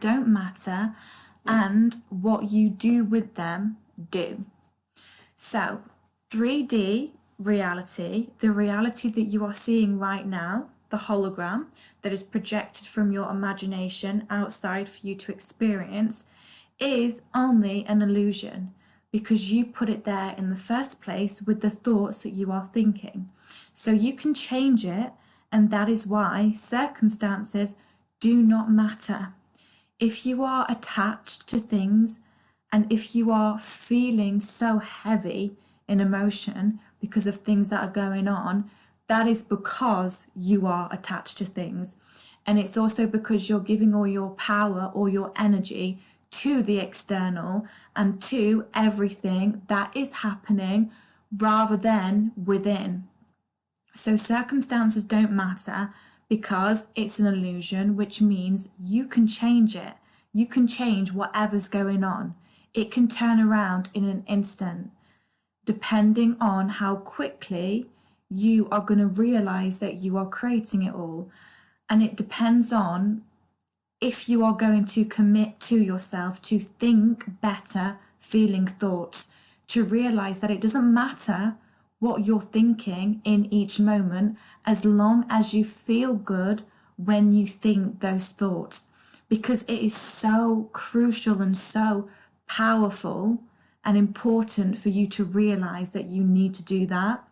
don't matter, and what you do with them do. So, 3D reality, the reality that you are seeing right now, the hologram that is projected from your imagination outside for you to experience, is only an illusion because you put it there in the first place with the thoughts that you are thinking. So you can change it, and that is why circumstances do not matter. If you are attached to things and if you are feeling so heavy in emotion because of things that are going on, that is because you are attached to things. And it's also because you're giving all your power or your energy to the external and to everything that is happening rather than within. So circumstances don't matter because it's an illusion, which means you can change it. You can change whatever's going on. It can turn around in an instant, depending on how quickly you are going to realize that you are creating it all. And it depends on if you are going to commit to yourself to think better feeling thoughts, to realize that it doesn't matter what you're thinking in each moment as long as you feel good when you think those thoughts, because it is so crucial and so powerful and important for you to realize that you need to do that.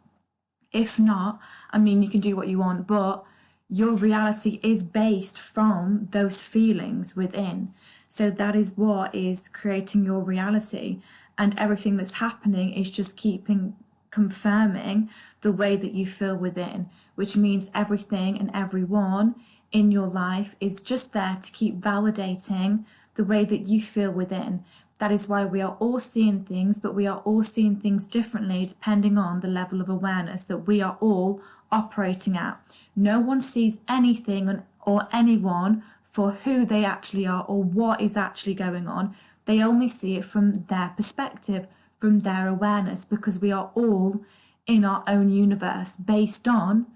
If not, I mean, you can do what you want, but your reality is based from those feelings within. So that is what is creating your reality, and everything that's happening is just keeping confirming the way that you feel within, which means everything and everyone in your life is just there to keep validating the way that you feel within. That is why we are all seeing things, but we are all seeing things differently depending on the level of awareness that we are all operating at. No one sees anything or anyone for who they actually are or what is actually going on. They only see it from their perspective, from their awareness, because we are all in our own universe based on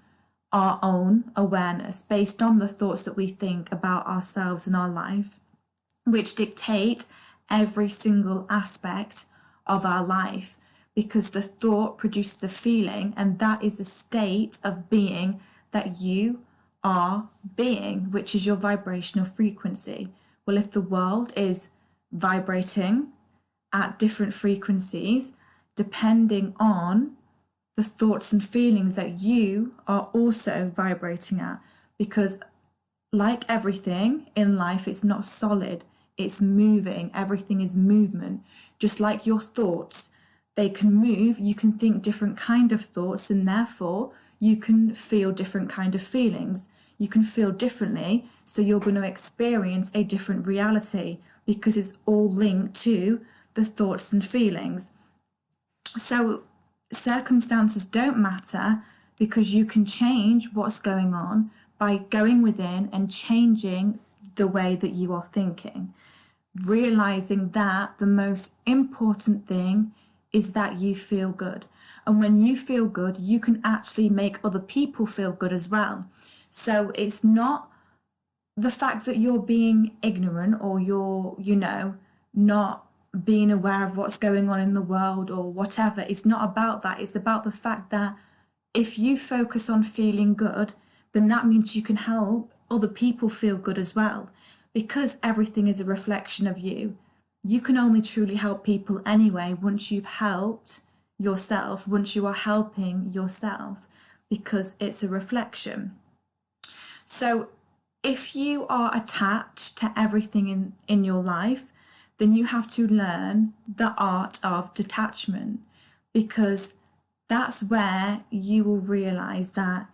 our own awareness, based on the thoughts that we think about ourselves and our life, which dictate every single aspect of our life, because the thought produces a feeling, and that is a state of being that you are being, which is your vibrational frequency. Well, if the world is vibrating at different frequencies, depending on the thoughts and feelings that you are also vibrating at, because like everything in life, it's not solid, it's moving. Everything is movement. Just like your thoughts, they can move. You can think different kind of thoughts, and therefore you can feel different kind of feelings. You can feel differently, so you're going to experience a different reality because it's all linked to the thoughts and feelings. So circumstances don't matter because you can change what's going on by going within and changing the way that you are thinking. Realizing that the most important thing is that you feel good. And when you feel good, you can actually make other people feel good as well. So it's not the fact that you're being ignorant or you're, not being aware of what's going on in the world or whatever. It's not about that. It's about the fact that if you focus on feeling good, then that means you can help other people feel good as well. Because everything is a reflection of you, you can only truly help people anyway once you've helped yourself, once you are helping yourself, because it's a reflection. So if you are attached to everything in your life, then you have to learn the art of detachment, because that's where you will realize that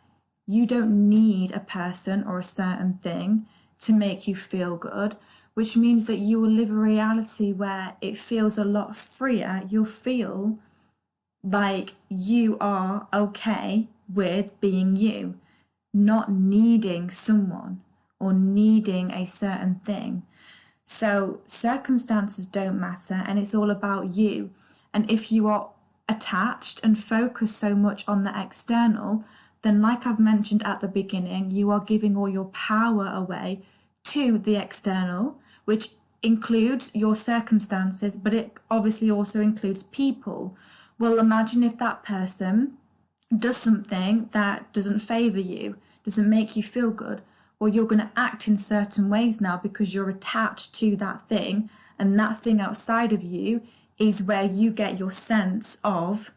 you don't need a person or a certain thing to make you feel good, which means that you will live a reality where it feels a lot freer. You'll feel like you are okay with being you, not needing someone or needing a certain thing. So circumstances don't matter, and it's all about you. And if you are attached and focused so much on the external, then like I've mentioned at the beginning, you are giving all your power away to the external, which includes your circumstances, but it obviously also includes people. Well, imagine if that person does something that doesn't favor you, doesn't make you feel good. Well, you're going to act in certain ways now because you're attached to that thing, and that thing outside of you is where you get your sense of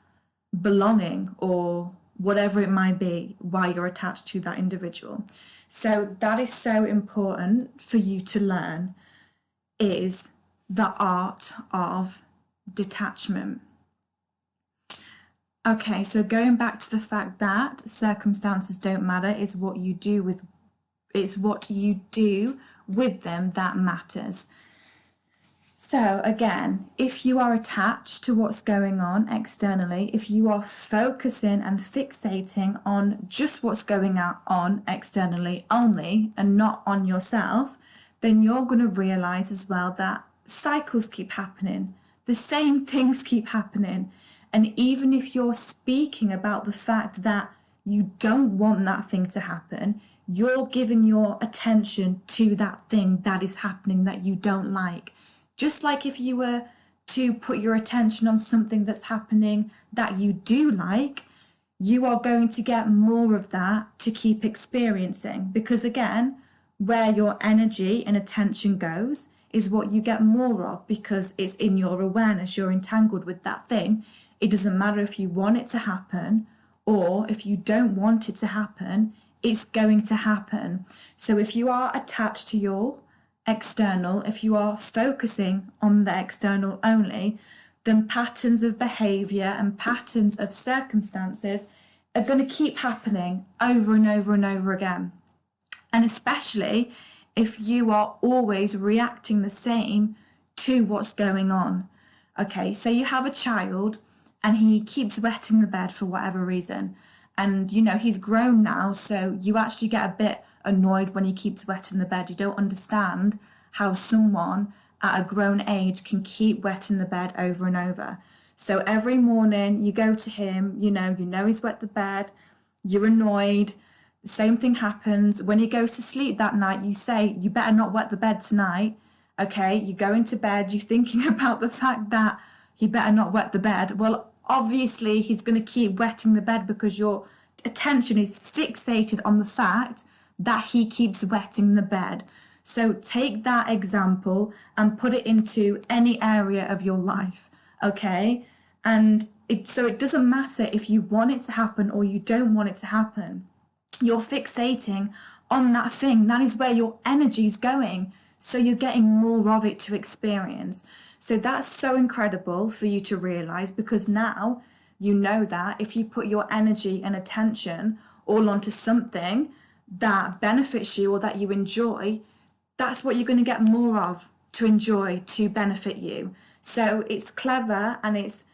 belonging or whatever it might be while you're attached to that individual. So that is so important for you to learn, is the art of detachment. Okay, so going back to the fact that circumstances don't matter, it's what you do with them that matters. So again, if you are attached to what's going on externally, if you are focusing and fixating on just what's going on externally only and not on yourself, then you're going to realize as well that cycles keep happening. The same things keep happening. And even if you're speaking about the fact that you don't want that thing to happen, you're giving your attention to that thing that is happening that you don't like. Just like if you were to put your attention on something that's happening that you do like, you are going to get more of that to keep experiencing. Because again, where your energy and attention goes is what you get more of, because it's in your awareness, you're entangled with that thing. It doesn't matter if you want it to happen or if you don't want it to happen, it's going to happen. So if you are attached to your external, if you are focusing on the external only, then patterns of behavior and patterns of circumstances are going to keep happening over and over and over again. And especially if you are always reacting the same to what's going on. Okay, so you have a child and he keeps wetting the bed for whatever reason. And, he's grown now, so you actually get a bit annoyed when he keeps wetting the bed. You don't understand how someone at a grown age can keep wetting the bed over and over. So every morning you go to him, you know he's wet the bed, you're annoyed, the same thing happens. When he goes to sleep that night, you say, you better not wet the bed tonight. Okay, you go into bed, you're thinking about the fact that he better not wet the bed. Well, obviously he's going to keep wetting the bed because your attention is fixated on the fact that he keeps wetting the bed. So take that example and put it into any area of your life, okay? And so it doesn't matter if you want it to happen or you don't want it to happen. You're fixating on that thing. That is where your energy is going. So you're getting more of it to experience. So that's so incredible for you to realize, because now you know that if you put your energy and attention all onto something that benefits you or that you enjoy, that's what you're going to get more of to enjoy, to benefit you. So it's clever, and it's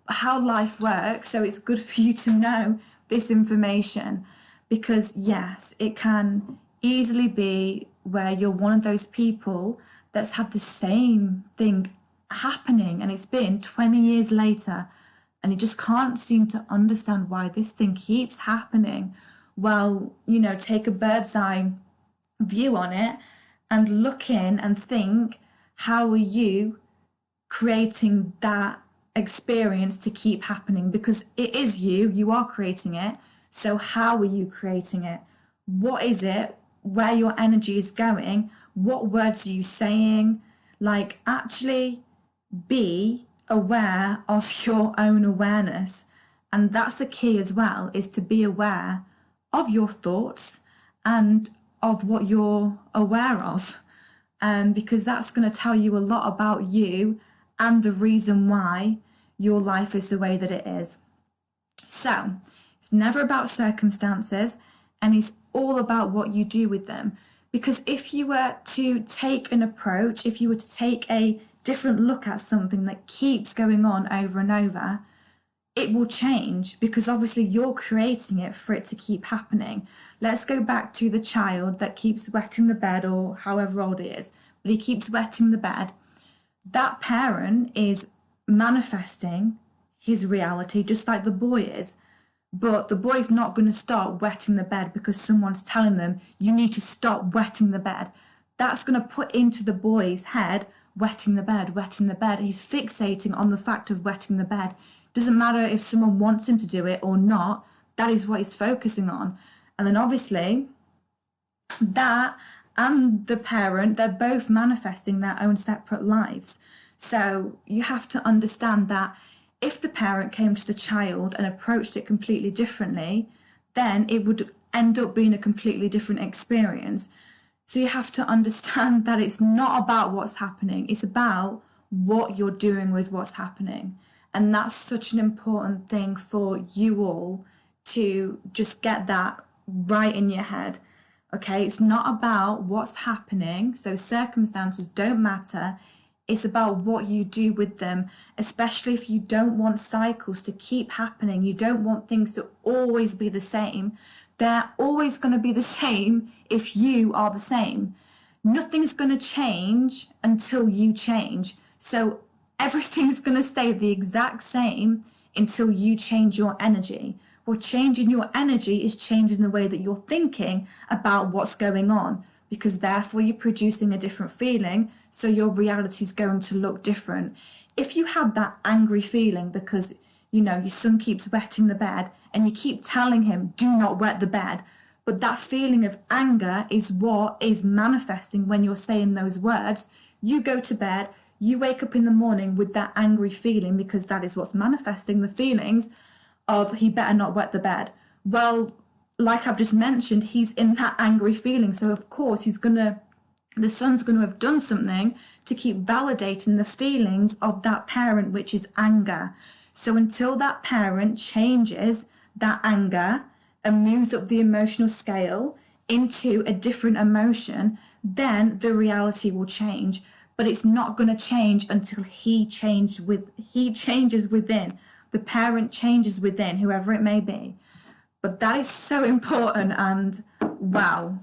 how life works. So it's good for you to know this information, because yes, it can easily be where you're one of those people that's had the same thing happening and it's been 20 years later and you just can't seem to understand why this thing keeps happening. Well, take a bird's eye view on it and look in and think, how are you creating that experience to keep happening? Because it is you are creating it. So how are you creating it? What is it? Where your energy is going? What words are you saying? Like, actually be aware of your own awareness. And that's the key as well, is to be aware of your thoughts and of what you're aware of. Because that's going to tell you a lot about you and the reason why your life is the way that it is. So it's never about circumstances, and it's all about what you do with them. Because if you were to take an approach, if you were to take a different look at something that keeps going on over and over, it will change, because obviously you're creating it for it to keep happening. Let's go back to the child that keeps wetting the bed, or however old he is, but he keeps wetting the bed. That parent is manifesting his reality just like the boy is. But the boy's not going to start wetting the bed because someone's telling them, you need to stop wetting the bed. that's going to put into the boy's head, wetting the bed, wetting the bed. He's fixating on the fact of wetting the bed. Doesn't matter if someone wants him to do it or not, that is what he's focusing on. And then obviously that and the parent, they're both manifesting their own separate lives. So you have to understand that if the parent came to the child and approached it completely differently, then it would end up being a completely different experience. So you have to understand that it's not about what's happening, it's about what you're doing with what's happening. And that's such an important thing for you all to just get that right in your head. Okay, it's not about what's happening, so circumstances don't matter. It's about what you do with them, especially if you don't want cycles to keep happening. You don't want things to always be the same. They're always going to be the same if you are the same. Nothing's going to change until you change. So everything's going to stay the exact same until you change your energy. Well, changing your energy is changing the way that you're thinking about what's going on, because therefore you're producing a different feeling, so your reality is going to look different. If you had that angry feeling because, you know, your son keeps wetting the bed and you keep telling him, do not wet the bed, but that feeling of anger is what is manifesting when you're saying those words, you go to bed, you wake up in the morning with that angry feeling because that is what's manifesting the feelings of he better not wet the bed. Well, like I've just mentioned, he's in that angry feeling. So of course the son's going to have done something to keep validating the feelings of that parent, which is anger. So until that parent changes that anger and moves up the emotional scale into a different emotion, then the reality will change. But it's not going to change until he changes within. The parent changes within, whoever it may be. But that is so important, and wow.